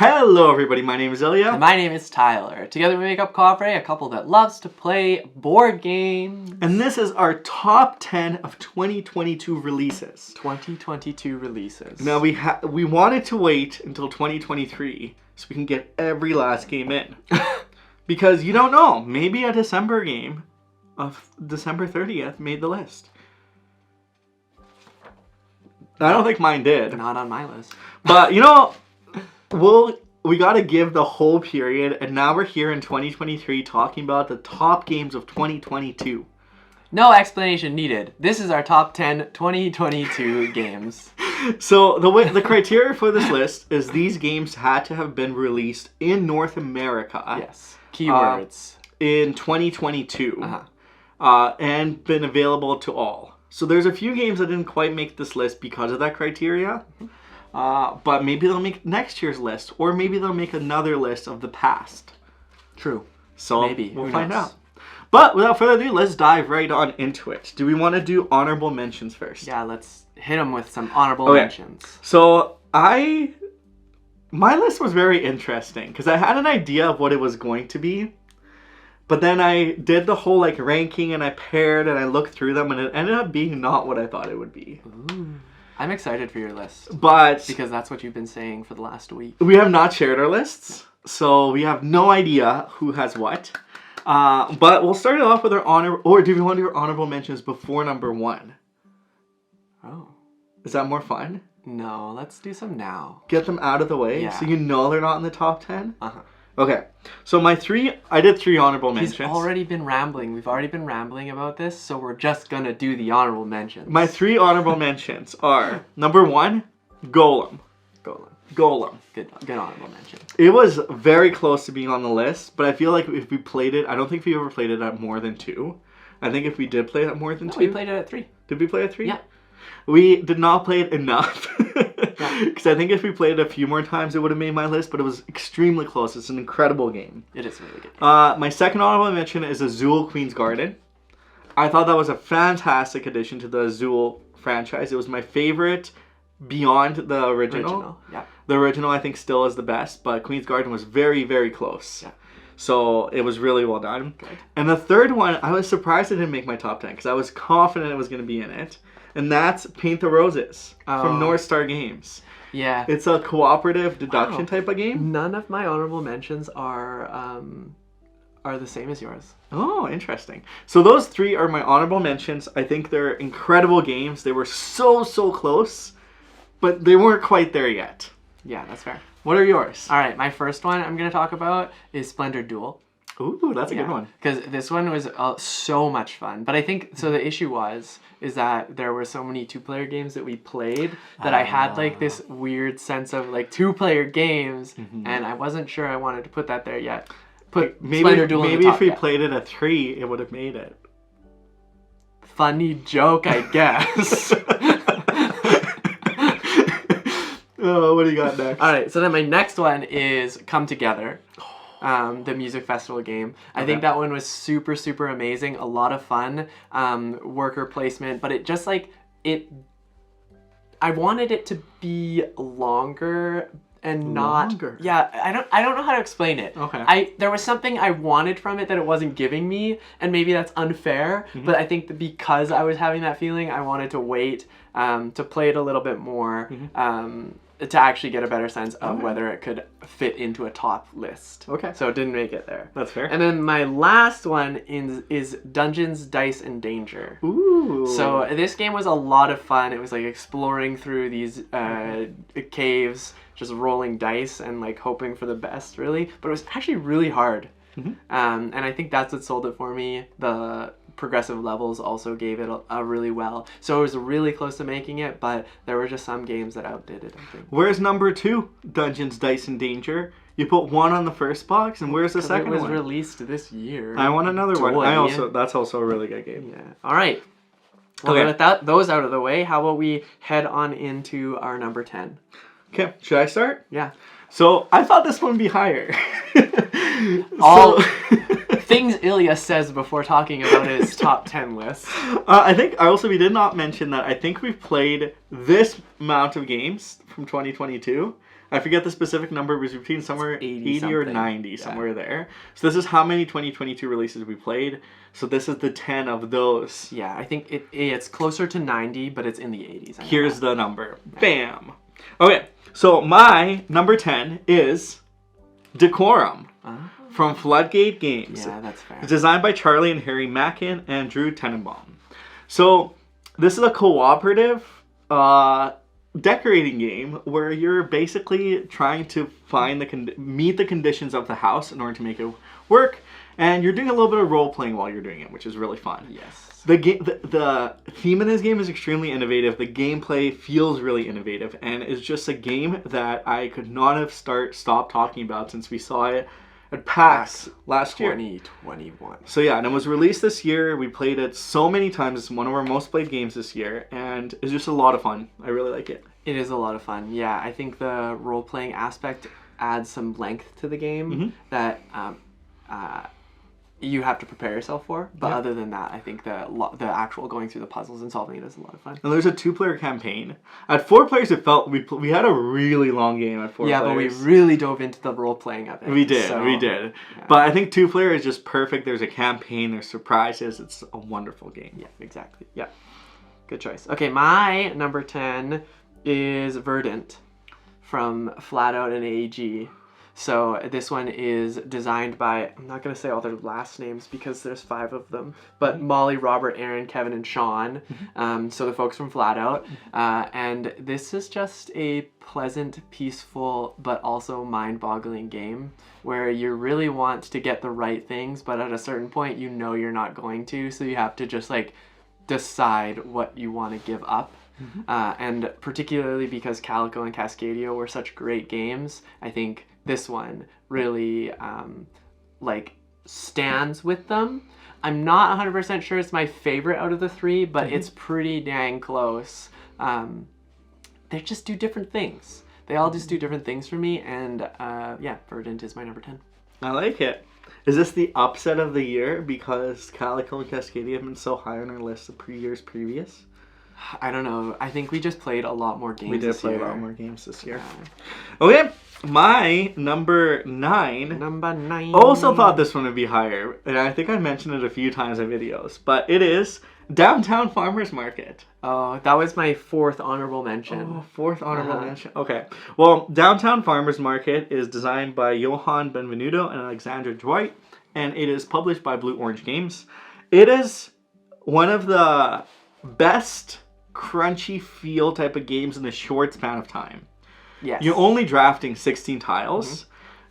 Hello everybody, my name is Ilya. And my name is Tyler. Together we make up Kovray, a couple that loves to play board games. And this is our top 10 of 2022 releases. 2022 releases. Now we wanted to wait until 2023 so we can get every last game in. Because you don't know, maybe a December game of December 30th made the list. I don't think mine did. Not on my list. But we gotta give the whole period, and now we're here in 2023 talking about the top games of 2022. No explanation needed. This is our top 10 2022 games. So the criteria for this list is these games had to have been released in North America. Yes. Keywords. In 2022. And been available to all. So there's a few games that didn't quite make this list because of that criteria. But maybe they'll make next year's list, or maybe they'll make another list of the past. True. So maybe. We'll find out. But without further ado, let's dive right on into it. Do we want to do honorable mentions first? Yeah, let's hit them with some honorable mentions. So my list was very interesting because I had an idea of what it was going to be. But then I did the whole ranking and I paired and I looked through them and it ended up being not what I thought it would be. Ooh. I'm excited for your list. But because that's what you've been saying for the last week. We have not shared our lists, so we have no idea who has what. But we'll start it off with our or do we want to do our honorable mentions before number 1? Oh. Is that more fun? No, let's do some now. Get them out of the way so you know they're not in the top 10? Uh-huh. Okay, so I did 3 honorable mentions. He's already been rambling. We've already been rambling about this, so we're just gonna do the honorable mentions. My 3 honorable mentions are, number 1, Golem. Good honorable mention. It was very close to being on the list, but I feel like if we played it, I don't think we ever played it at more than 2. I think if we did play it at more than 2. We played it at 3. Did we play at 3? Yeah. We did not play it enough. Because I think if we played it a few more times, it would have made my list, but it was extremely close. It's an incredible game. It is a really good game. My second honorable mention is Azul Queen's Garden. I thought that was a fantastic addition to the Azul franchise. It was my favorite beyond the original. Yeah. The original, I think, still is the best, but Queen's Garden was very, very close. Yeah. So it was really well done. Good. And the third one, I was surprised it didn't make my top 10 because I was confident it was going to be in it. And that's Paint the Roses from North Star Games. Yeah. It's a cooperative deduction type of game. None of my honorable mentions are the same as yours. Oh, interesting. So those 3 are my honorable mentions. I think they're incredible games. They were so close, but they weren't quite there yet. Yeah, that's fair. What are yours? All right, my first one I'm going to talk about is Splendor Duel. Ooh, that's a good one. Because this one was so much fun. But I think, so the issue is that there were so many 2-player games that we played that I had this weird sense of 2-player games, and I wasn't sure I wanted to put that there yet. Splendor Duel in the top if we played it at 3, it would have made it. Funny joke, I guess. Oh, what do you got next? All right, so then my next one is Come Together. The music festival game. I think that one was super amazing. A lot of fun. Worker placement, but it just I wanted it to be longer and not longer. Yeah, I don't know how to explain it. Okay. There was something I wanted from it that it wasn't giving me, and maybe that's unfair, but I think that because I was having that feeling, I wanted to wait to play it a little bit more. To actually get a better sense of whether it could fit into a top list. Okay. So it didn't make it there. That's fair. And then my last one is Dungeons, Dice, and Danger. Ooh. So this game was a lot of fun. It was exploring through these caves, just rolling dice and hoping for the best, really. But it was actually really hard. And I think that's what sold it for me. The progressive levels also gave it a really well. So it was really close to making it, but there were just some games that outdid it, I think. Where's number 2, Dungeons, Dice, and Danger? You put 1 on the first box, and where's the second one? It was released this year. I want another one. That's also a really good game. Yeah. All right. Okay. With those out of the way, how about we head on into our number 10? Okay. Should I start? Yeah. So I thought this one would be higher. Things Ilya says before talking about his top 10 list. We did not mention that I think we've played this amount of games from 2022 I forget the specific number. It was between somewhere 80 or 90, somewhere there. So this is how many 2022 releases we played. So this is the 10 of those. Yeah, I think it's closer to 90, but it's in the 80s. Here's the number. Bam. Okay, so my number 10 is Decorum from Floodgate Games. Yeah, that's fair. It's designed by Charlie and Harry Mackin and Drew Tenenbaum. So this is a cooperative decorating game where you're basically trying to find meet the conditions of the house in order to make it work, and you're doing a little bit of role playing while you're doing it, which is really fun. Yes. The theme in this game is extremely innovative. The gameplay feels really innovative, and it's just a game that I could not have stopped talking about since we saw it at PAX last year. 2021. So yeah, and it was released this year. We played it so many times. It's one of our most played games this year, and it's just a lot of fun. I really like it. It is a lot of fun. Yeah, I think the role-playing aspect adds some length to the game that you have to prepare yourself for. But other than that, I think the actual going through the puzzles and solving it is a lot of fun. And there's a 2-player campaign. At 4 players, it felt we had a really long game at 4 players. Yeah, but we really dove into the role-playing of it. We did. Yeah. But I think 2-player is just perfect. There's a campaign. There's surprises. It's a wonderful game. Yeah, exactly. Yeah. Good choice. Okay, my number 10 is Verdant from Flatout and AEG. So this one is designed by, I'm not going to say all their last names because there's 5 of them, but Molly, Robert, Aaron, Kevin, and Sean. So the folks from Flatout. And this is just a pleasant, peaceful, but also mind-boggling game where you really want to get the right things, but at a certain point you know you're not going to, so you have to just like decide what you want to give up. And particularly because Calico and Cascadia were such great games, I think this one really stands with them. I'm not 100% sure it's my favorite out of the 3, but it's pretty dang close. They just do different things. They all just do different things for me, and Verdant is my number 10. I like it. Is this the upset of the year because Calico and Cascadia have been so high on our list of years previous? I don't know. I think we just played a lot more games this year. We did play a lot more games this year. Okay, my number 9. Number 9. Also thought this one would be higher, and I think I mentioned it a few times in videos, but it is Downtown Farmers Market. Oh, that was my 4th honorable mention. Oh, 4th honorable mention. Okay. Well, Downtown Farmers Market is designed by Johan Benvenuto and Alexandra Dwight, and it is published by Blue Orange Games. It is one of the best crunchy feel type of games in a short span of time. Yes. You're only drafting 16 tiles,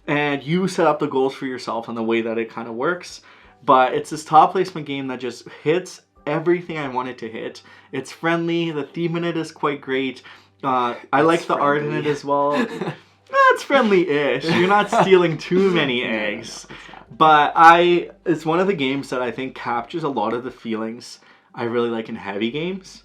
and you set up the goals for yourself and the way that it kind of works. But it's this tile placement game that just hits everything I want it to hit. It's friendly. The theme in it is quite great. I like the art in it as well. It's friendly-ish. You're not stealing too many eggs. But it's one of the games that I think captures a lot of the feelings I really like in heavy games.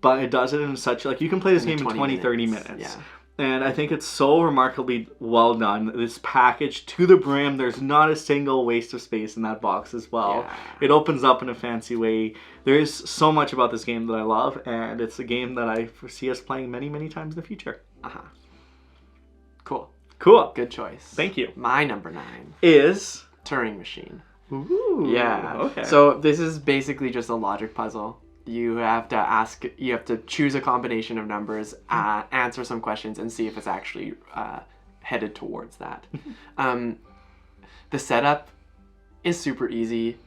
But it does it in such, you can play this game in 20, 30 minutes. Yeah. And I think it's so remarkably well done. This package to the brim. There's not a single waste of space in that box as well. Yeah. It opens up in a fancy way. There's so much about this game that I love, and it's a game that I foresee us playing many, many times in the future. Cool. Good choice. Thank you. My number 9 is Turing Machine. Ooh. Yeah. Okay. So this is basically just a logic puzzle. You have to choose a combination of numbers, answer some questions, and see if it's actually headed towards that. The setup is super easy.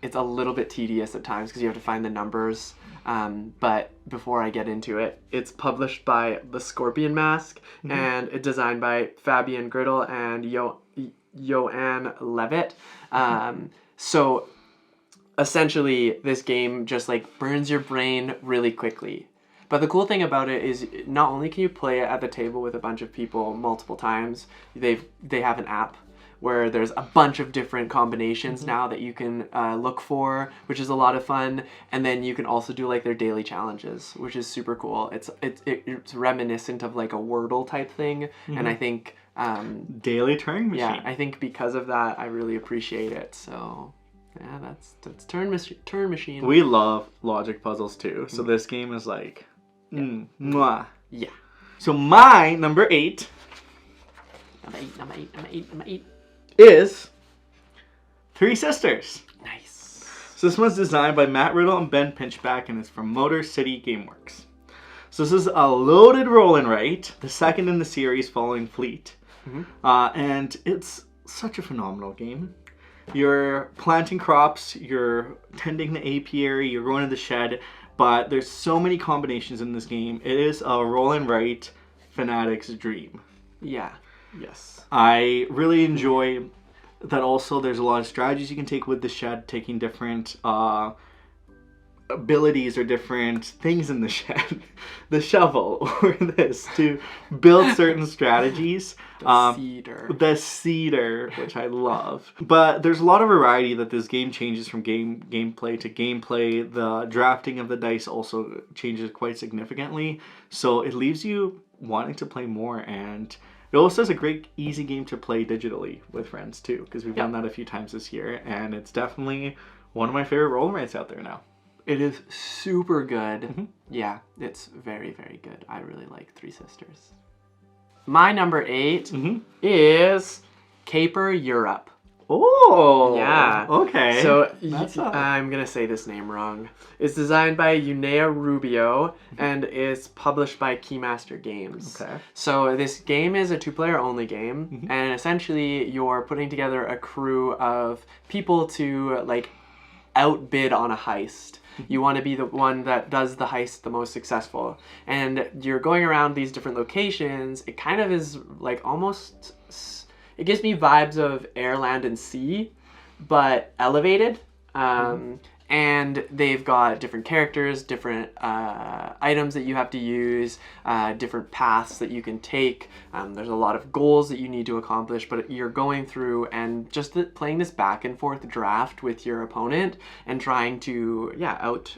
It's a little bit tedious at times because you have to find the numbers. But before I get into it, it's published by The Scorpion Mask, and it's designed by Fabian Griddle and Joanne Levitt. So essentially, this game just burns your brain really quickly. But the cool thing about it is not only can you play it at the table with a bunch of people multiple times, they have an app where there's a bunch of different combinations now that you can look for, which is a lot of fun. And then you can also do their daily challenges, which is super cool. It's reminiscent of a Wordle type thing, and I think daily Turing Machine. Yeah, I think because of that, I really appreciate it. So. Yeah, that's Turing Machine. We love logic puzzles too, so this game is mwah. Yeah. So my number 8 Number 8. is Three Sisters. Nice. So this one's designed by Matt Riddle and Ben Pinchback, and it's from Motor City Gameworks. So this is a loaded roll and write, the second in the series following Fleet. And it's such a phenomenal game. You're planting crops, you're tending the apiary, you're going to the shed, but there's so many combinations in this game. It is a roll and write fanatic's dream. Yeah. Yes. I really enjoy that. Also, there's a lot of strategies you can take with the shed, taking different abilities or different things in the shed, the shovel or this, to build certain strategies. The cedar, which I love. But there's a lot of variety that this game changes from gameplay to gameplay. The drafting of the dice also changes quite significantly, so it leaves you wanting to play more. And it also is a great, easy game to play digitally with friends too, because we've done that a few times this year, and it's definitely one of my favorite roll and writes out there now. It is super good. Yeah, it's very, very good. I really like Three Sisters. My number 8 is Caper Europe. Oh! Yeah. Okay. So, I'm going to say this name wrong. It's designed by Unea Rubio and is published by Keymaster Games. Okay. So, this game is a 2-player only game, and essentially you're putting together a crew of people to, like, outbid on a heist. You want to be the one that does the heist the most successful. And you're going around these different locations. It kind of is like almost... It gives me vibes of Air, Land, and Sea, but elevated. And they've got different characters, different items that you have to use, different paths that you can take. There's a lot of goals that you need to accomplish, but you're going through and just playing this back and forth draft with your opponent and trying to,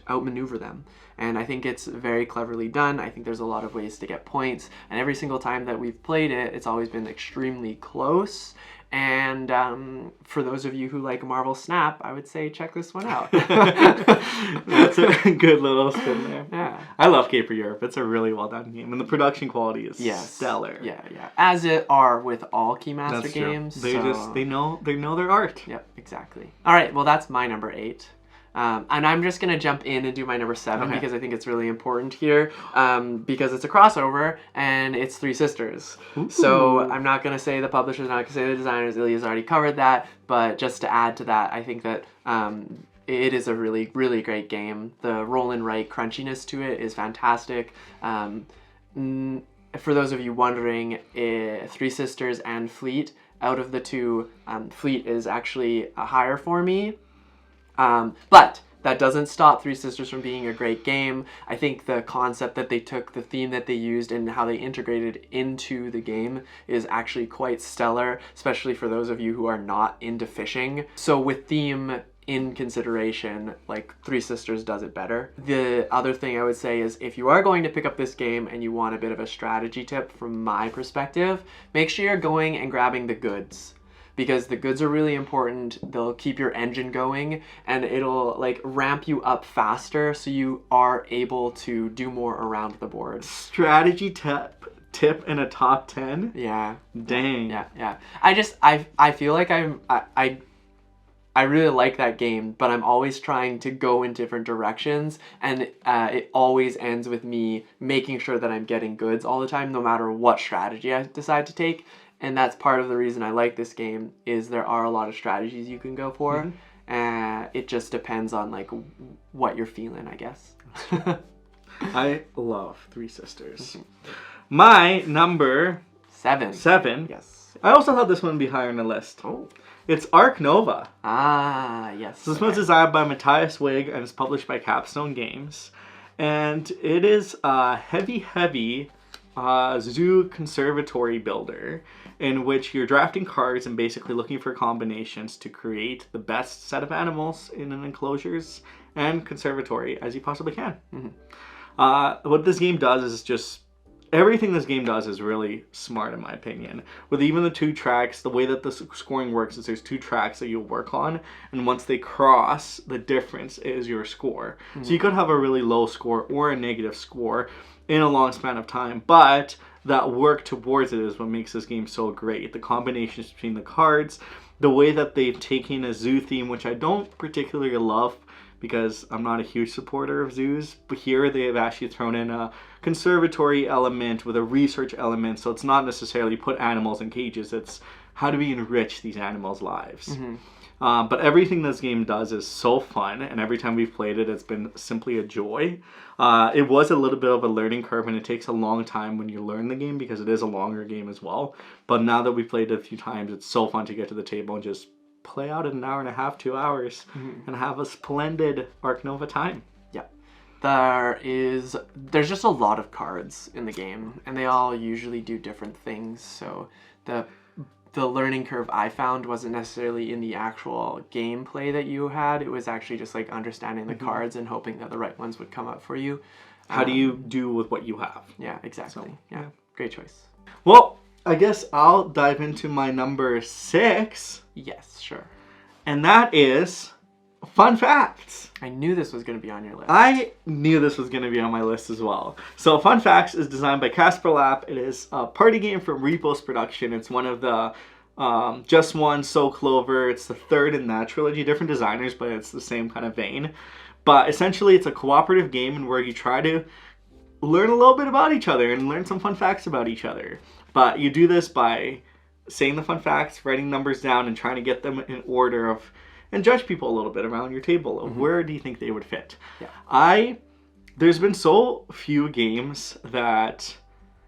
outmaneuver them. And I think it's very cleverly done. I think there's a lot of ways to get points. And every single time that we've played it, it's always been extremely close. And for those of you who like Marvel Snap, I would say check this one out. That's a good little spin there. Yeah. I love Caper Europe. It's a really well done game, and the production quality is stellar. Yeah. As it are with all Keymaster That's games. True. They know their art. Yep, exactly. All right, well that's my number 8. And I'm just going to jump in and do my number 7 because I think it's really important here because it's a crossover and it's Three Sisters. Ooh. So I'm not going to say the publishers, not going to say the designers. Ilya's already covered that. But just to add to that, I think that it is a really, really great game. The roll and write crunchiness to it is fantastic. For those of you wondering, Three Sisters and Fleet, out of the two, Fleet is actually higher for me. But that doesn't stop Three Sisters from being a great game. I think the concept that they took, the theme that they used, and how they integrated into the game is actually quite stellar, especially for those of you who are not into fishing. So with theme in consideration, like Three Sisters does it better. The other thing I would say is if you are going to pick up this game and you want a bit of a strategy tip from my perspective, make sure you're going and grabbing the goods. Because the goods are really important. They'll keep your engine going and it'll like ramp you up faster so you are able to do more around the board. Strategy tip in a top 10? Yeah. Dang. Yeah. I feel like I really like that game, but I'm always trying to go in different directions, and it always ends with me making sure that I'm getting goods all the time, no matter what strategy I decide to take. And that's part of the reason I like this game, is there are a lot of strategies you can go for. It just depends on like what you're feeling, I guess. I love Three Sisters. My number 7. Yes. I also thought this one would be higher on the list. Oh. It's Ark Nova. Ah, yes. So this one's designed by Matthias Wig and is published by Capstone Games. And it is a heavy zoo conservatory builder in which you're drafting cards and basically looking for combinations to create the best set of animals in an enclosures and conservatory as you possibly can. What this game does is just everything this game does is really smart in my opinion. With even the 2 tracks, the way that the scoring works is there's 2 tracks that you'll work on, and once they cross, the difference is your score. So you could have a really low score or a negative score in a long span of time, but that work towards it is what makes this game so great. The combinations between the cards, the way that they've taken a zoo theme, which I don't particularly love because I'm not a huge supporter of zoos, but here they've actually thrown in a conservatory element with a research element, so it's not necessarily put animals in cages, it's how do we enrich these animals' lives. But everything this game does is so fun, and every time we've played it, it's been simply a joy. It was a little bit of a learning curve, and it takes a long time when you learn the game because it is a longer game as well. But now that we've played it a few times, it's so fun to get to the table and just play out in an hour and a half, 2 hours, and have a splendid Ark Nova time. Yeah. There's just a lot of cards in the game, and they all usually do different things. So the learning curve I found wasn't necessarily in the actual gameplay that you had. It was actually just like understanding the cards and hoping that the right ones would come up for you. How do you do with what you have? Yeah, exactly. So, yeah, great choice. Well, I guess I'll dive into my number 6. Yes, sure. And that is fun facts. I knew this was going to be on your list. I knew this was going to be on my list as well. So Fun Facts is designed by Casper Lap. It is a party game from Repos Production. It's one of the Just One, So Clover. It's the third in that trilogy. Different designers, but it's the same kind of vein. But essentially, it's a cooperative game where you try to learn a little bit about each other and learn some fun facts about each other. But you do this by saying the fun facts, writing numbers down, and trying to get them in order of, and judge people a little bit around your table of where do you think they would fit. Yeah. There's been so few games that,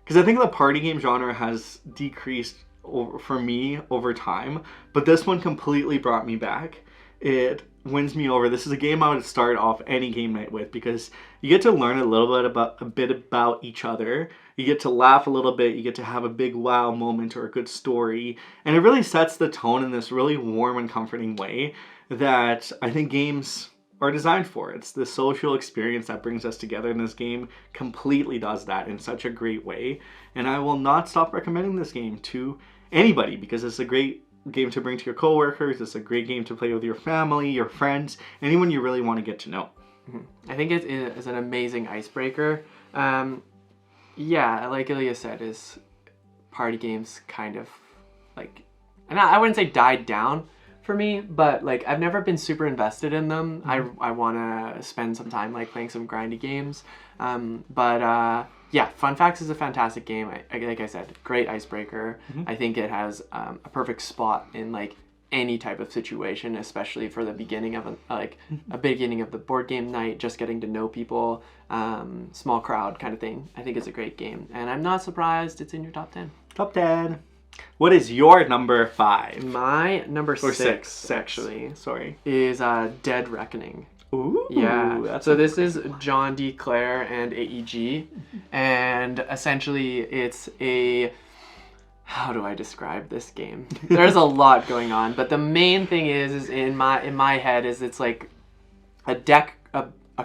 because I think the party game genre has decreased for me over time, but this one completely brought me back. It wins me over. This is a game I would start off any game night with because you get to learn a bit about each other. You get to laugh a little bit. You get to have a big wow moment or a good story. And it really sets the tone in this really warm and comforting way that I think games are designed for. It's the social experience that brings us together, and this game completely does that in such a great way. And I will not stop recommending this game to anybody because it's a great game to bring to your coworkers. It's a great game to play with your family, your friends, anyone you really want to get to know. I think it is an amazing icebreaker. Yeah, like Ilya said, is party games kind of like, and I wouldn't say died down for me, but like I've never been super invested in them. I want to spend some time like playing some grindy games. Yeah, Fun Facts is a fantastic game. Like I said, great icebreaker. I think it has a perfect spot in like any type of situation, especially for the beginning of a beginning of the board game night, just getting to know people, small crowd kind of thing. I think it's a great game, and I'm not surprised it's in your top 10. Top 10. What is your number 5? My number or 6 actually, sorry, is Dead Reckoning. Ooh, yeah. So this is John D. Clare and AEG, and essentially it's a, how do I describe this game? There's a lot going on, but the main thing is in my head is it's like a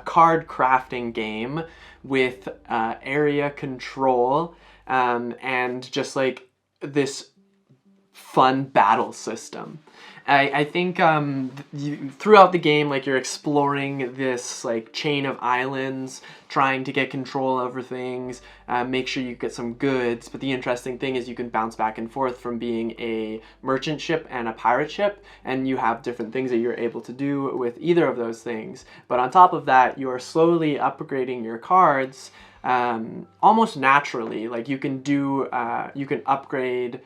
card crafting game with area control and just like this fun battle system. I think throughout the game, like you're exploring this like chain of islands, trying to get control over things, make sure you get some goods. But the interesting thing is you can bounce back and forth from being a merchant ship and a pirate ship, and you have different things that you're able to do with either of those things. But on top of that, you're slowly upgrading your cards almost naturally. Like you can upgrade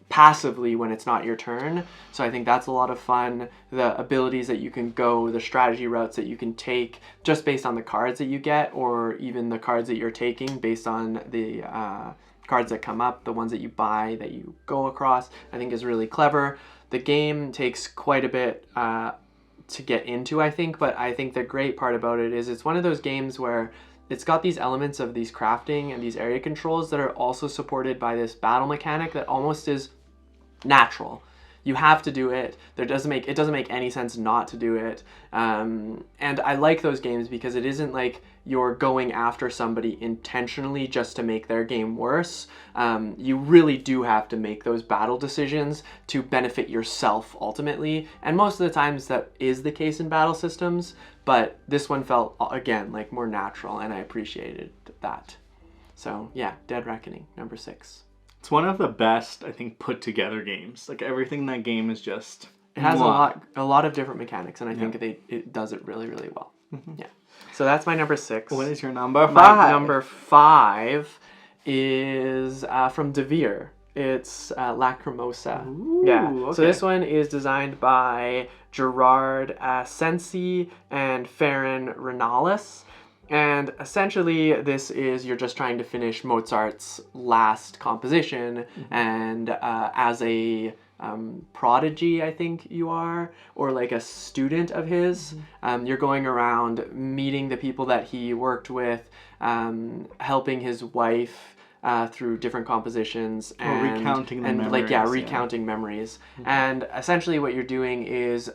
passively when it's not your turn. So I think that's a lot of fun. The abilities that you can go, the strategy routes that you can take just based on the cards that you get, or even the cards that you're taking based on the cards that come up, the ones that you buy, that you go across, I think is really clever. The game takes quite a bit to get into, I think, but I think the great part about it is it's one of those games where it's got these elements of these crafting and these area controls that are also supported by this battle mechanic that almost is natural. You have to do it. It doesn't make any sense not to do it. And I like those games because it isn't like you're going after somebody intentionally just to make their game worse. You really do have to make those battle decisions to benefit yourself ultimately. And most of the times that is the case in battle systems, but this one felt, again, like more natural, and I appreciated that. So yeah, Dead Reckoning, number 6. It's one of the best, I think, put together games. Like everything in that game is just. It has mwah. a lot of different mechanics, and I think it does it really, really well. Yeah. So that's my number 6. What is your number 5? My number 5 is from Devere. It's Lacrimosa. Ooh, yeah. okay. So this one is designed by Gerard Sensi and Farron Renalis. And essentially, this is you're just trying to finish Mozart's last composition, and as a prodigy, I think you are, or like a student of his, you're going around meeting the people that he worked with, helping his wife through different compositions, and recounting the memories, recounting memories. And essentially, what you're doing is,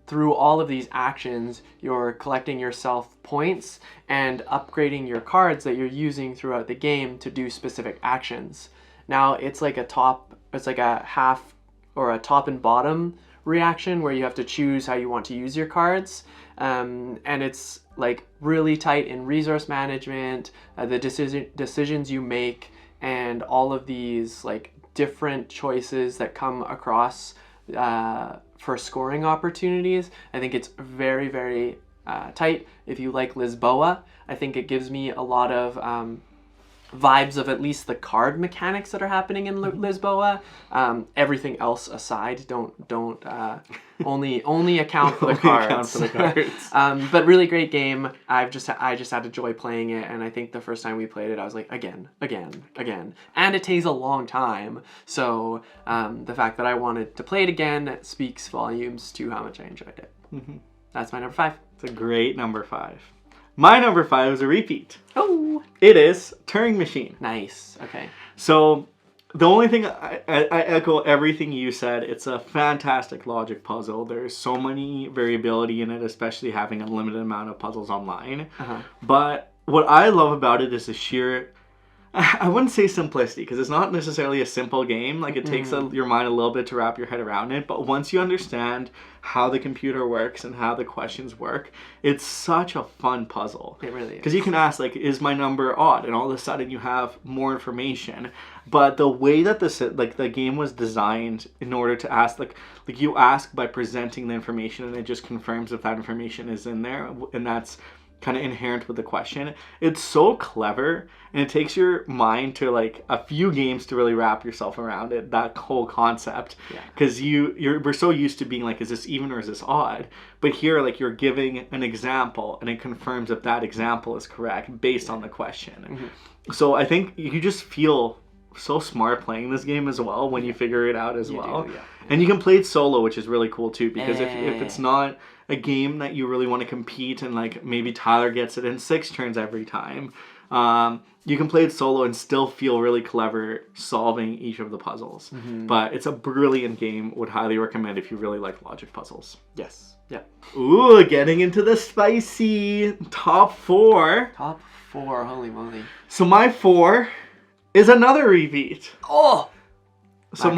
through all of these actions, you're collecting yourself points and upgrading your cards that you're using throughout the game to do specific actions. Now, it's like a half or a top and bottom reaction where you have to choose how you want to use your cards. And it's like really tight in resource management, the decisions you make, and all of these like different choices that come across for scoring opportunities. I think it's very, very tight. If you like Lisboa, I think it gives me a lot of vibes of at least the card mechanics that are happening in Lisboa. Everything else aside, don't only account for the cards. But really great game. I just had a joy playing it, and I think the first time we played it, I was like, again, and it takes a long time. So the fact that I wanted to play it again speaks volumes to how much I enjoyed it. That's my number 5. It's a great number 5. My number 5 is a repeat. Oh, it is Turing Machine. Nice. Okay. So the only thing I echo everything you said. It's a fantastic logic puzzle. There's so many variability in it, especially having a limited amount of puzzles online. But what I love about it is the sheer, I wouldn't say simplicity, because it's not necessarily a simple game. Like it takes your mind a little bit to wrap your head around it. But once you understand how the computer works and how the questions work, it's such a fun puzzle. It really is. Because you can ask, like, is my number odd? And all of a sudden you have more information. But the way that the game was designed in order to ask, like you ask by presenting the information, and it just confirms if that information is in there, and that's kind of inherent with the question. It's so clever, and it takes your mind to like a few games to really wrap yourself around it, that whole concept. Because we're so used to being like, is this even or is this odd? But here, like, you're giving an example, and it confirms if that example is correct based on the question. So I think you just feel so smart playing this game as well when you figure it out as well. And you can play it solo, which is really cool too, because if it's not a game that you really want to compete and like maybe Tyler gets it in 6 turns every time, you can play it solo and still feel really clever solving each of the puzzles. But it's a brilliant game. Would highly recommend if you really like logic puzzles. Yes. Yeah. Ooh, getting into the spicy top 4. Top 4, holy moly. So my 4 is another repeat. Oh! So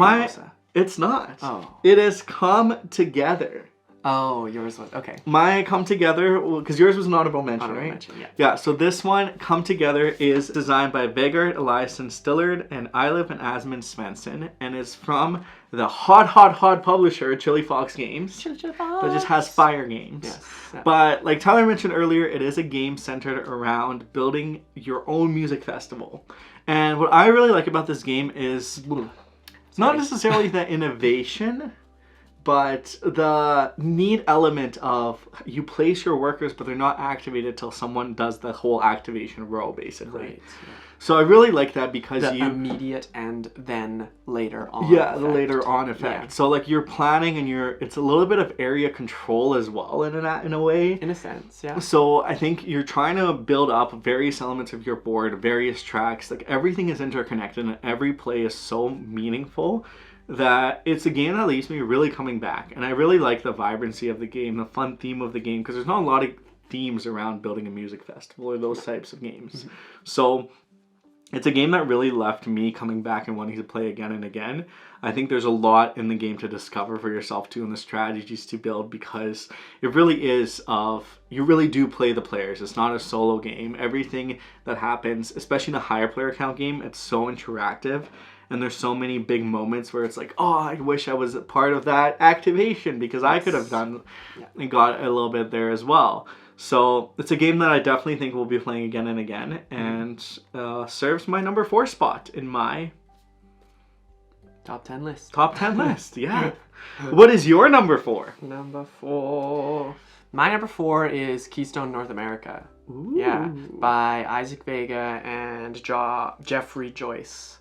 it's not. Oh. It is Come Together. Oh, yours was, okay. My Come Together, because yours was an honorable mention, right? Mention, yeah. Yeah, so this one, Come Together, is designed by Vegard Eliasson Stillard and Eilif and Asmund Svensson, and is from the hot publisher, Chili Fox Games. That just has fire games. Yes. Yeah. But like Tyler mentioned earlier, it is a game centered around building your own music festival. And what I really like about this game is not necessarily the innovation, but the neat element of you place your workers, but they're not activated till someone does the whole activation row, basically. Right. Yeah. So I really like that because the immediate and then later on. Yeah, effect. The later on effect. Yeah. So like you're planning and it's a little bit of area control as well in a way. In a sense, yeah. So I think you're trying to build up various elements of your board, various tracks. Like everything is interconnected, and every play is so meaningful that it's a game that leaves me really coming back. And I really like the vibrancy of the game, the fun theme of the game, because there's not a lot of themes around building a music festival or those types of games. So it's a game that really left me coming back and wanting to play again and again. I think there's a lot in the game to discover for yourself too, and the strategies to build, because it really is you really do play the players. It's not a solo game. Everything that happens, especially in a higher player count game, it's so interactive, and there's so many big moments where it's like, oh, I wish I was a part of that activation, because I could have done and got a little bit there as well. So it's a game that I definitely think we'll be playing again and again, and serves my number 4 spot in my Top 10 list. Top 10 list, yeah. What is your number 4? Number 4. My number 4 is Keystone North America. Ooh. Yeah, by Isaac Vega and Jeffrey Joyce.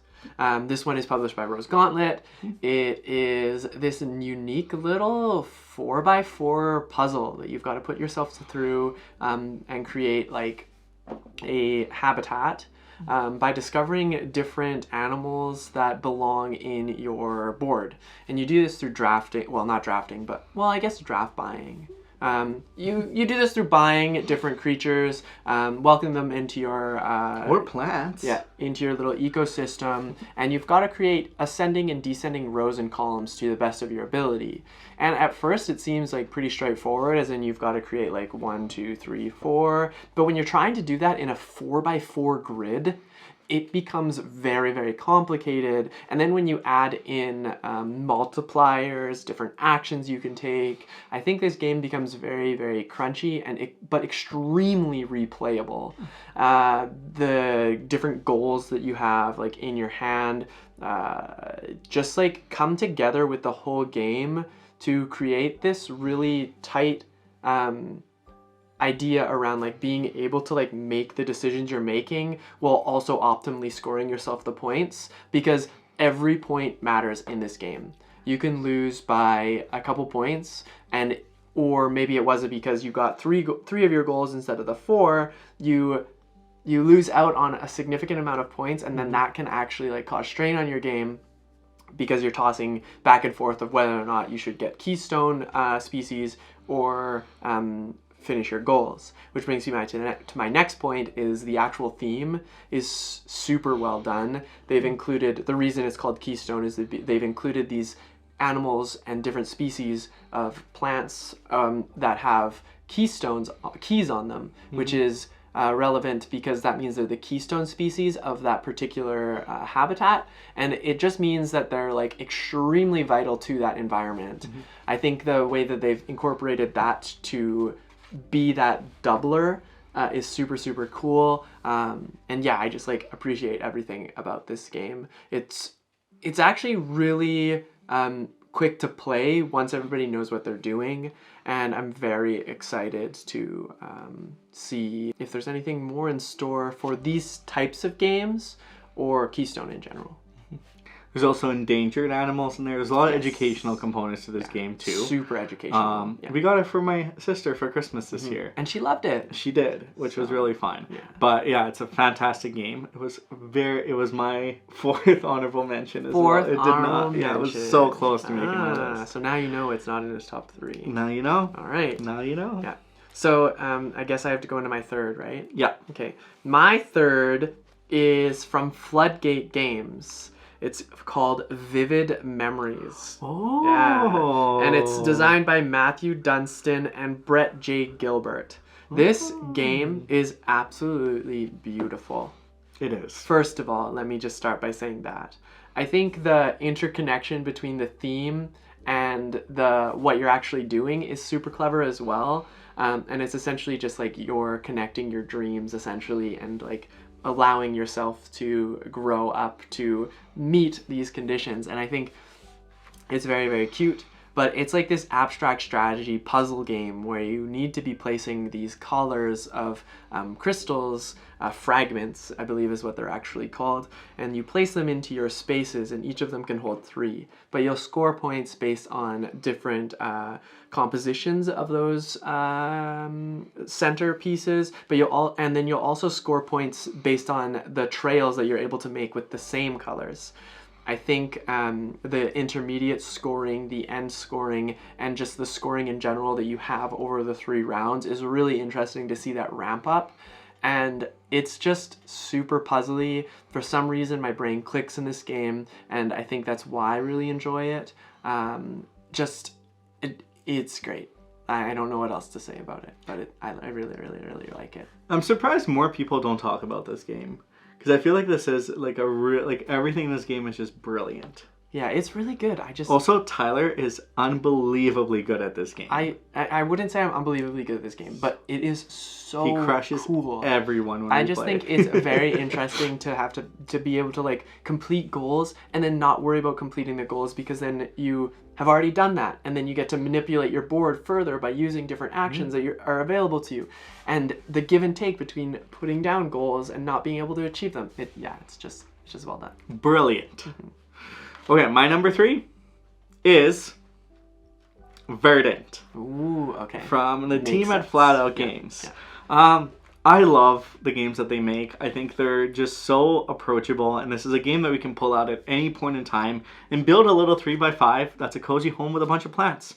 This one is published by Rose Gauntlet. It is this unique little 4x4 puzzle that you've got to put yourself through and create like a habitat by discovering different animals that belong in your board. And you do this through drafting, well, not drafting, but, well, I guess draft buying. You do this through buying different creatures, welcome them into your or plants. Yeah, into your little ecosystem, and you've got to create ascending and descending rows and columns to the best of your ability. And at first it seems like pretty straightforward, as in you've got to create like 1, 2, 3, 4. But when you're trying to do that in a 4x4 grid, it becomes very, very complicated. And then when you add in multipliers, different actions you can take, I think this game becomes very, very crunchy but extremely replayable. The different goals that you have like in your hand just like come together with the whole game to create this really tight idea around like being able to like make the decisions you're making while also optimally scoring yourself the points, because every point matters in this game. You can lose by a couple points, and or maybe it wasn't because you got three of your goals instead of the 4. You lose out on a significant amount of points, and then that can actually like cause strain on your game, because you're tossing back and forth of whether or not you should get keystone species or finish your goals. Which brings me to my next point, is the actual theme is super well done. They've included, the reason it's called Keystone is that they've included these animals and different species of plants that have keys on them, which is relevant because that means they're the keystone species of that particular habitat, and it just means that they're like extremely vital to that environment. I think the way that they've incorporated that to be that doubler is super, super cool. And yeah, I just like appreciate everything about this game. It's actually really quick to play once everybody knows what they're doing, and I'm very excited to see if there's anything more in store for these types of games or Keystone in general. There's also endangered animals in there. There's a lot of educational components to this game too. Super educational. We got it for my sister for Christmas this year. And she loved it. She did, which was really fun. Yeah. But yeah, it's a fantastic game. It was my 4th honorable mention as well. It did not. Yeah, it was so close to making my list. So now you know it's not in his top 3. Now you know. All right. Now you know. Yeah. So I guess I have to go into my 3rd, right? Yeah. Okay. My 3rd is from Floodgate Games. It's called Vivid Memories. Oh. Yeah. And it's designed by Matthew Dunstan and Brett J. Gilbert. This game is absolutely beautiful. It is. First of all, let me just start by saying that. I think the interconnection between the theme and what you're actually doing is super clever as well. And it's essentially just like you're connecting your dreams essentially, and like allowing yourself to grow up to meet these conditions. And I think it's very, very cute, but it's like this abstract strategy puzzle game where you need to be placing these collars of crystals, fragments, I believe is what they're actually called, and you place them into your spaces, and each of them can hold 3. But you'll score points based on different compositions of those center pieces, but you'll also score points based on the trails that you're able to make with the same colors. I think the intermediate scoring, the end scoring, and just the scoring in general that you have over the 3 rounds is really interesting to see that ramp up. And it's just super puzzly. For some reason, my brain clicks in this game, and I think that's why I really enjoy it. It's great. I don't know what else to say about it, but I really, really, really like it. I'm surprised more people don't talk about this game, because I feel like this is like everything in this game is just brilliant. Yeah, it's really good. Also, Tyler is unbelievably good at this game. I wouldn't say I'm unbelievably good at this game, but it is so cool. He crushes everyone when I we just play. think it's very interesting to have to be able to like complete goals and then not worry about completing the goals, because then you have already done that, and then you get to manipulate your board further by using different actions that are available to you, and the give and take between putting down goals and not being able to achieve them. It's just well done. Brilliant. Okay, my number 3 is Verdant. Ooh, okay. From the Makes team at sense. Flat Out Games. Yeah. I love the games that they make. I think they're just so approachable, and this is a game that we can pull out at any point in time and build a little 3x5 that's a cozy home with a bunch of plants.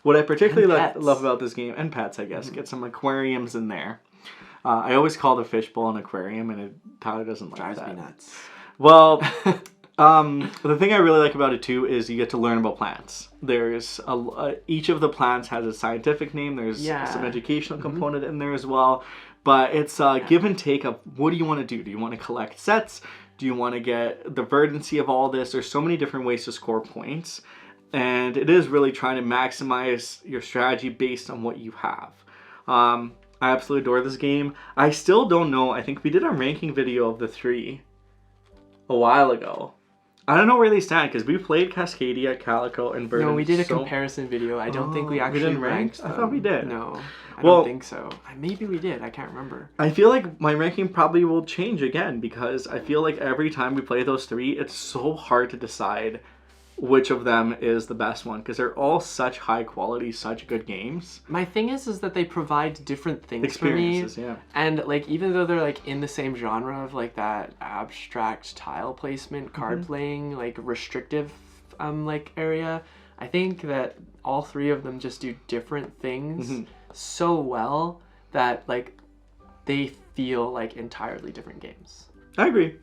What I particularly love about this game, and pets, I guess, get some aquariums in there. I always call the fishbowl an aquarium, and Tyler doesn't like that. Drives me nuts. Well, the thing I really like about it too is you get to learn about plants. There's each of the plants has a scientific name. There's some educational component in there as well. But it's give and take of what do you want to do? Do you want to collect sets? Do you want to get the verdancy of all this? There's so many different ways to score points. And it is really trying to maximize your strategy based on what you have. I absolutely adore this game. I still don't know. I think we did a ranking video of the 3 a while ago. I don't know where they stand, because we played Cascadia, Calico, and Verdant. No, we did a comparison video. I don't think we actually ranked them. I thought we did. No, I don't think so. Maybe we did. I can't remember. I feel like my ranking probably will change again, because I feel like every time we play those 3, it's so hard to decide which of them is the best one, because they're all such high quality, such good games. My thing is that they provide different things experiences for me. Yeah, and like even though they're like in the same genre of like that abstract tile placement, card playing, like restrictive like area, I think that all 3 of them just do different things so well that like they feel like entirely different games. I agree.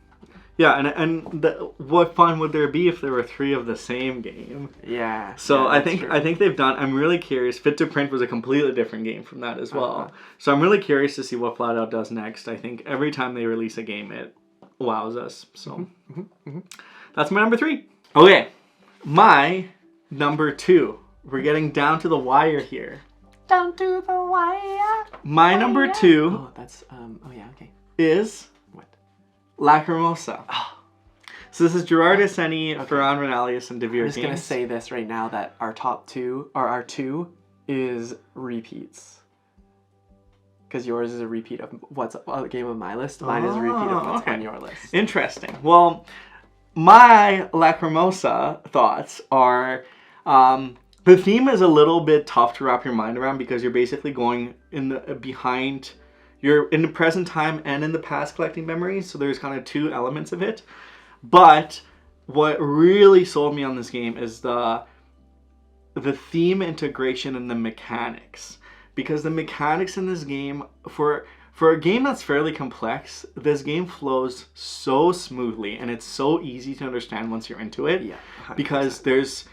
Yeah, and what fun would there be if there were 3 of the same game? Yeah. So yeah, I think they've done. I'm really curious. Fit to Print was a completely different game from that as well. So I'm really curious to see what Flat Out does next. I think every time they release a game, it wows us. So that's my number 3. Okay, my number 2. We're getting down to the wire here. Down to the wire. My number 2. Oh, that's okay. Is Lacrimosa. So this is Gerard Esseni, Ferran Renalius, and Devere Games. I'm just going to say this right now, that our top 2, or our 2, is repeats. Because yours is a repeat of what's a game on my list. Mine is a repeat of what's on your list. Interesting. Well, my Lacrimosa thoughts are... the theme is a little bit tough to wrap your mind around, because you're basically going in the you're in the present time and in the past collecting memories, so there's kind of 2 elements of it. But what really sold me on this game is the theme integration and the mechanics. Because the mechanics in this game, for a game that's fairly complex, this game flows so smoothly, and it's so easy to understand once you're into it. Yeah, 100%. Because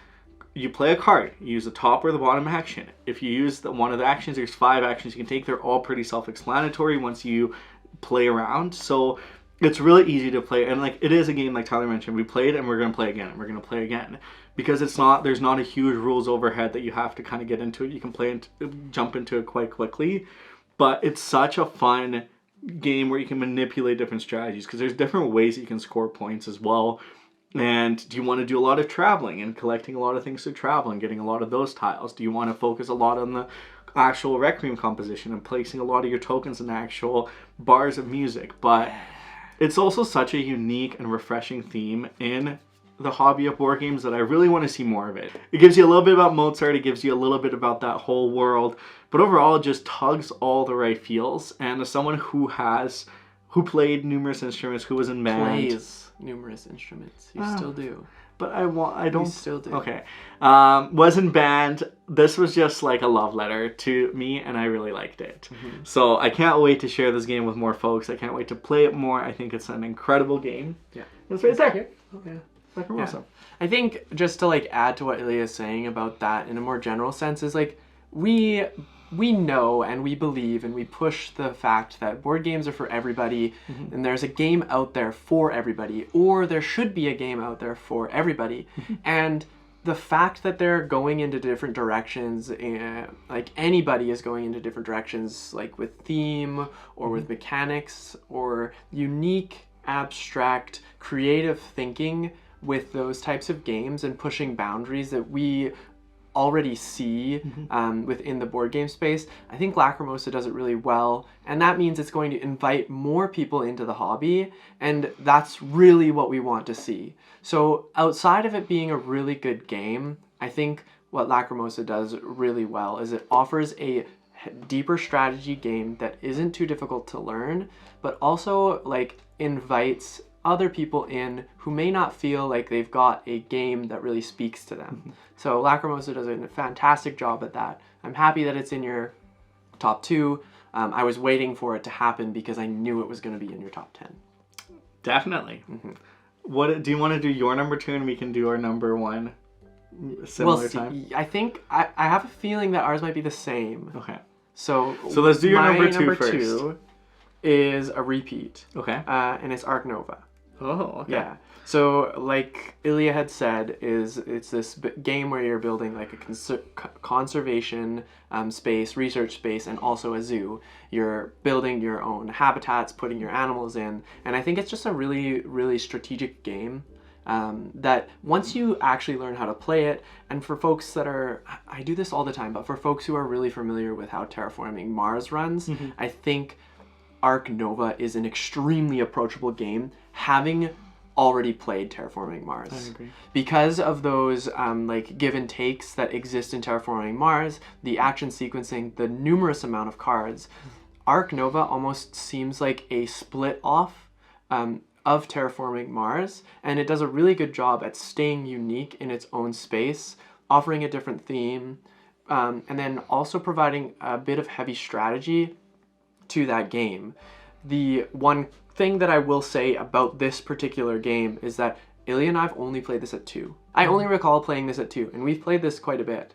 you play a card, you use the top or the bottom action. If you use one of the actions, there's 5 actions you can take. They're all pretty self-explanatory once you play around. So it's really easy to play. And like, it is a game, like Tyler mentioned, we played and we're going to play again and we're going to play again. Because there's not a huge rules overhead that you have to kind of get into it. You can jump into it quite quickly. But it's such a fun game where you can manipulate different strategies, because there's different ways that you can score points as well. And do you want to do a lot of traveling and collecting a lot of things to travel and getting a lot of those tiles? Do you want to focus a lot on the actual Requiem composition and placing a lot of your tokens in the actual bars of music? But it's also such a unique and refreshing theme in the hobby of board games that I really want to see more of it. It gives you a little bit about Mozart, it gives you a little bit about that whole world, but overall it just tugs all the right feels. And as someone who played numerous instruments, who was in band... Plays numerous instruments. You still do. but I don't. You still do. Okay. Wasn't banned. This was just like a love letter to me, and I really liked it. So I can't wait to share this game with more folks. I can't wait to play it more. I think it's an incredible game. Yeah. It's right there. Yeah. Lacrimosa. I think just to like add to what Ilya is saying about that in a more general sense is like we know and we believe and we push the fact that board games are for everybody, and there's a game out there for everybody, or there should be a game out there for everybody. And the fact that they're going into different directions, like anybody is going into different directions, like with theme or with mechanics or unique, abstract, creative thinking with those types of games and pushing boundaries that we already see within the board game space. I think Lacrimosa does it really well, and that means it's going to invite more people into the hobby, and that's really what we want to see. So outside of it being a really good game, I think what Lacrimosa does really well is it offers a deeper strategy game that isn't too difficult to learn, but also like invites other people in who may not feel like they've got a game that really speaks to them. So Lacrimosa does a fantastic job at that. I'm happy that it's in your top 2. I was waiting for it to happen because I knew it was going to be in your top 10. Definitely. What do you want to do your number 2 and we can do our number 1 similar time? I think I have a feeling that ours might be the same. Okay. So let's do your number 2 number first. 2 is a repeat. Okay. And it's Ark Nova. Oh, okay. Yeah. So, like Ilya had said, it's this game where you're building like a conservation space, research space, and also a zoo. You're building your own habitats, putting your animals in, and I think it's just a really, really strategic game that once you actually learn how to play it, and for folks that are, I do this all the time, but for folks who are really familiar with how Terraforming Mars runs, I think Ark Nova is an extremely approachable game, having already played Terraforming Mars. I agree. Because of those like give and takes that exist in Terraforming Mars, the action sequencing, the numerous amount of cards, Ark Nova almost seems like a split off of Terraforming Mars, and it does a really good job at staying unique in its own space, offering a different theme, and then also providing a bit of heavy strategy to that game. The one thing that I will say about this particular game is that Ilya and I've only played this at 2. I only recall playing this at 2, and we've played this quite a bit.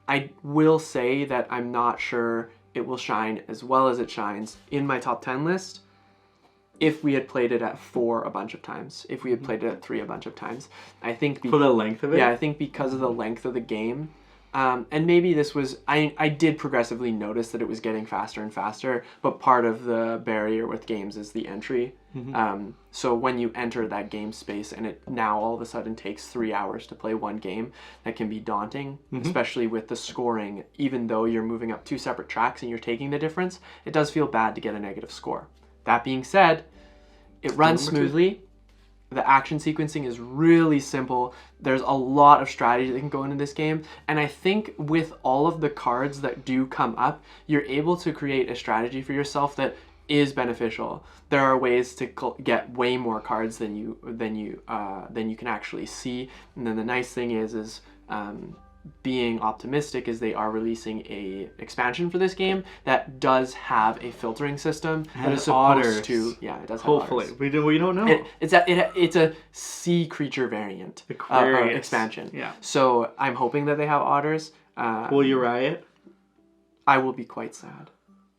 I will say that I'm not sure it will shine as well as it shines in my top 10 list if we had played it at 4 a bunch of times, if we had played it at 3 a bunch of times. I think for the length of it? Yeah, I think because of the length of the game. And maybe this was, I did progressively notice that it was getting faster and faster, but part of the barrier with games is the entry. So when you enter that game space and it now all of a sudden takes 3 hours to play one game, that can be daunting, especially with the scoring. Even though you're moving up 2 separate tracks and you're taking the difference, it does feel bad to get a negative score. That being said, it runs smoothly. The action sequencing is really simple. There's a lot of strategy that can go into this game. And I think with all of the cards that do come up, you're able to create a strategy for yourself that is beneficial. There are ways to get way more cards than you can actually see. And then the nice thing is being optimistic is they are releasing a expansion for this game that does have a filtering system that is supposed to, yeah, it does have hopefully otters. we don't know. It's a sea creature variant expansion. Yeah. So I'm hoping that they have otters. Will you riot? I will be quite sad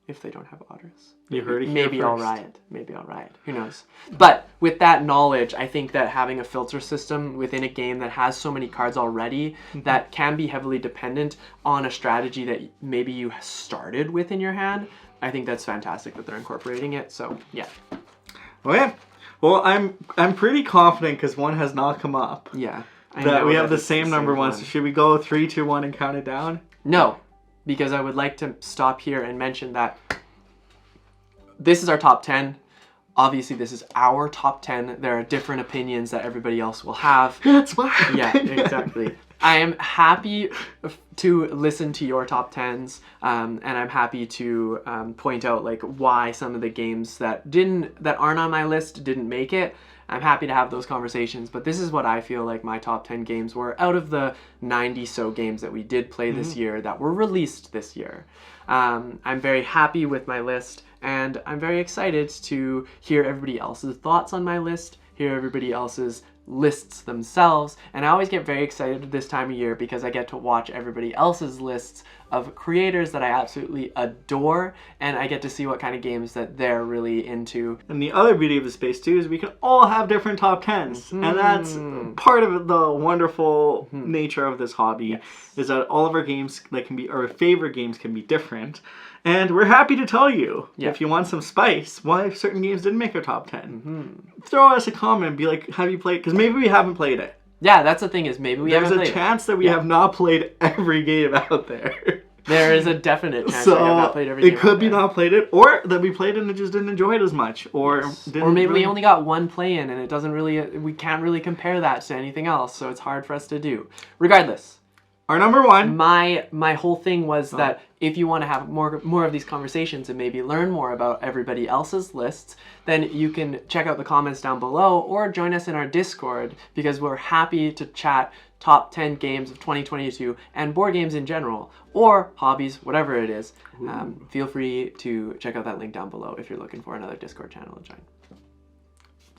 if they don't have otters. You heard it here Maybe I'll first. riot. Maybe I'll riot. Who knows? But with that knowledge, I think that having a filter system within a game that has so many cards already that can be heavily dependent on a strategy that maybe you started with in your hand, I think that's fantastic that they're incorporating it. So, yeah. Okay. Well, I'm pretty confident because one has not come up. Yeah. That we have the same number one. So should we go 3, 2, 1 and count it down? No, because I would like to stop here and mention that this is our top 10. Obviously, this is our top 10. There are different opinions that everybody else will have. That's my Yeah, exactly. I am happy to listen to your top 10s, and I'm happy to point out like why some of the games that aren't on my list didn't make it. I'm happy to have those conversations, but this is what I feel like my top 10 games were out of the 90 so games that we did play this year that were released this year. I'm very happy with my list, and I'm very excited to hear everybody else's thoughts on my list, hear everybody else's lists themselves, and I always get very excited this time of year because I get to watch everybody else's lists of creators that I absolutely adore, and I get to see what kind of games that they're really into. And the other beauty of the space too is we can all have different top 10s, and that's part of the wonderful nature of this hobby, is that all of our games that can be, our favorite games can be different. And we're happy to tell you, if you want some spice, why certain games didn't make our top 10. Throw us a comment and be like, have you played? Because maybe we haven't played it. Yeah, that's the thing, is maybe we haven't played it. There's a chance that we have not played every game out there. There is a definite chance that we have not played every game it could be not played it, or that we played it and just didn't enjoy it as much. Or maybe we only got one play in and it doesn't really, we can't really compare that to anything else, so it's hard for us to do. Regardless. Our number one. My whole thing was that if you want to have more of these conversations and maybe learn more about everybody else's lists, then you can check out the comments down below or join us in our Discord, because we're happy to chat top 10 games of 2022 and board games in general, or hobbies, whatever it is. Feel free to check out that link down below if you're looking for another Discord channel to join.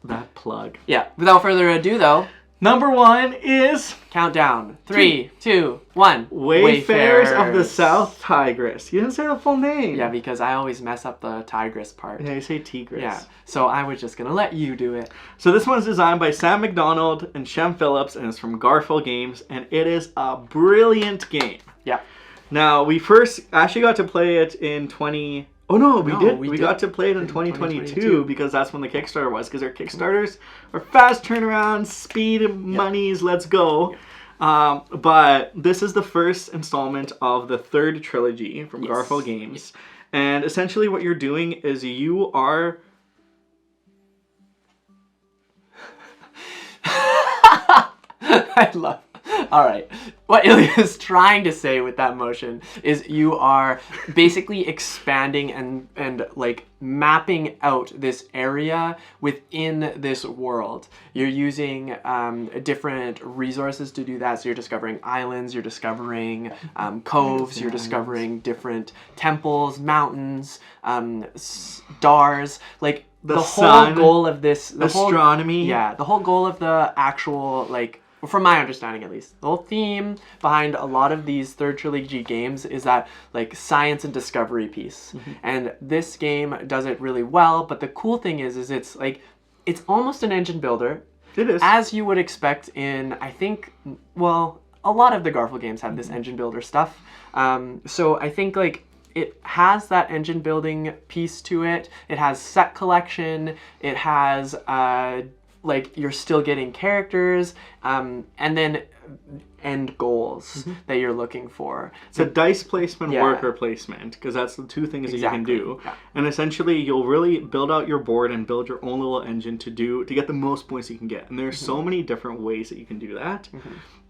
That plug. Yeah, without further ado though, number one is... Countdown. 3, 2, 1. Wayfarers of the South Tigris. You didn't say the full name. Yeah, because I always mess up the Tigris part. Yeah, you say Tigris. Yeah, so I was just going to let you do it. So this one's designed by Sam McDonald and Shem Phillips, and it's from Garfield Games, and it is a brilliant game. Yeah. Now, we first actually got to play it in we got to play it in 2022 because that's when the Kickstarter was, because our Kickstarters are fast turnaround, speed, monies, let's go. But this is the first installment of the third trilogy from Garfield Games. And essentially what you're doing is you are... I love... All right. What Ilya is trying to say with that motion is you are basically expanding and like mapping out this area within this world. You're using different resources to do that. So you're discovering islands, you're discovering coves, you're discovering different temples, mountains, stars, like the sun, whole goal of this... astronomy. The whole goal of the actual, like... from my understanding at least, the whole theme behind a lot of these third trilogy games is that like science and discovery piece. And this game does it really well, but the cool thing is it's like, it's almost an engine builder. It is. As you would expect in, I think, well, a lot of the Garfield games have this engine builder stuff. So I think like it has that engine building piece to it. It has set collection. It has like you're still getting characters, and then end goals that you're looking for. It's a dice placement, worker placement, because that's the two things that you can do. And essentially you'll really build out your board and build your own little engine to get the most points you can get. And there's so many different ways that you can do that,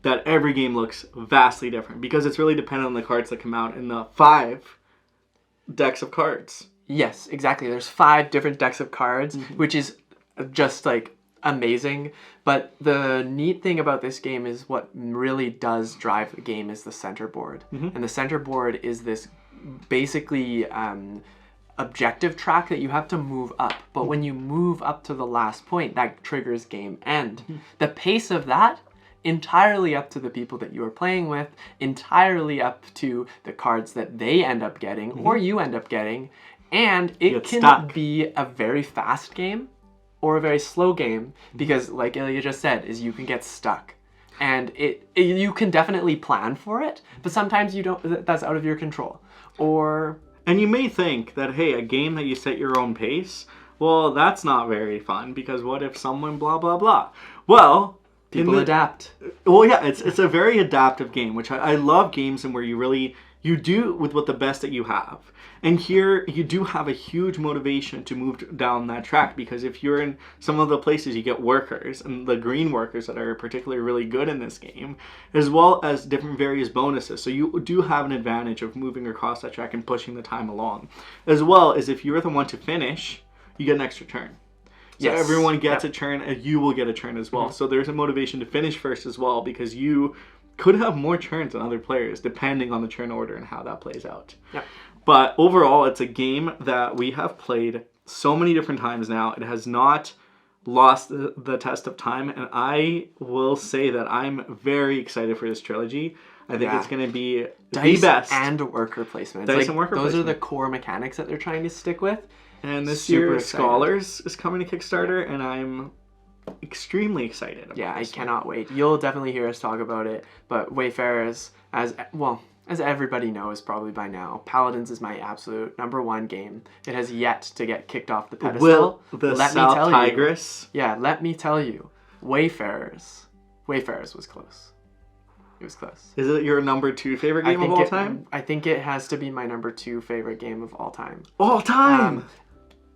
that every game looks vastly different, because it's really dependent on the cards that come out in the 5 decks of cards. Yes, exactly. There's 5 different decks of cards, which is just like amazing. But the neat thing about this game is what really does drive the game is the center board. And the center board is this basically objective track that you have to move up. But when you move up to the last point, that triggers game end. The pace of that, entirely up to the people that you are playing with, entirely up to the cards that they end up getting or you end up getting. And it can be a very fast game or a very slow game, because like Ilya just said, is you can get stuck. And you can definitely plan for it, but sometimes you don't, that's out of your control. And you may think that, hey, a game that you set your own pace, well, that's not very fun, because what if someone blah, blah, blah? Well, people adapt. Well, yeah, it's a very adaptive game, which I love games in where you do with what the best that you have. And here you do have a huge motivation to move down that track, because if you're in some of the places, you get workers, and the green workers that are particularly really good in this game, as well as different various bonuses. So you do have an advantage of moving across that track and pushing the time along. As well as if you're the one to finish, you get an extra turn. So Yes. everyone gets a turn, and you will get a turn as well. So there's a motivation to finish first as well, because you could have more turns than other players, depending on the turn order and how that plays out. Yep. But overall, it's a game that we have played so many different times now. It has not lost the test of time, and I will say that I'm very excited for this trilogy. I think it's going to be the best. And worker placement. Dice and worker those placement. are the core mechanics that they're trying to stick with. And this Super year, excited. Scholars is coming to Kickstarter, and I'm extremely excited about Yeah, I this one. cannot wait. You'll definitely hear us talk about it. But Wayfarers, as everybody knows probably by now, Paladins is my absolute #1 game. It has yet to get kicked off the pedestal. Will the South Tigris? Yeah, let me tell you, Wayfarers was close. It was close. Is it your #2 favorite game of all time? I think it has to be my #2 favorite game of all time. All time!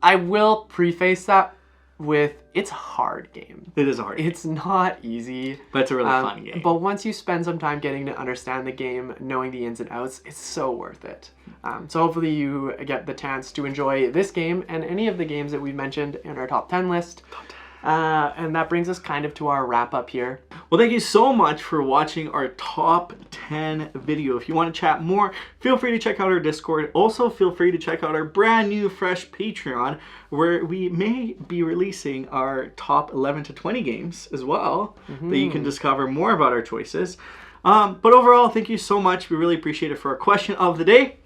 I will preface that with, it's a hard game. It is a hard game. It's not easy. But it's a really fun game. But once you spend some time getting to understand the game, knowing the ins and outs, it's so worth it. So hopefully you get the chance to enjoy this game and any of the games that we've mentioned in our top 10 list. And that brings us kind of to our wrap up here. Well, thank you so much for watching our top 10 video. If you want to chat more, feel free to check out our Discord. Also, feel free to check out our brand new, fresh Patreon, where we may be releasing our top 11 to 20 games as well, that you can discover more about our choices. But overall, thank you so much. We really appreciate it. For our question of the day: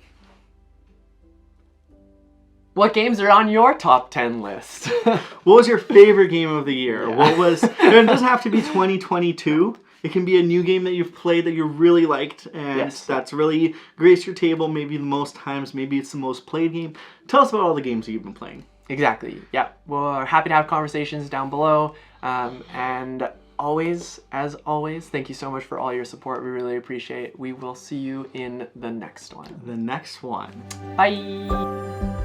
What games are on your top 10 list? what was your favorite game of the year? What was? And it doesn't have to be 2022. It can be a new game that you've played that you really liked, and that's really graced your table. Maybe the most times. Maybe it's the most played game. Tell us about all the games that you've been playing. Exactly. Yeah. We're happy to have conversations down below. And always, as always, thank you so much for all your support. We really appreciate it. We will see you in the next one. The next one. Bye.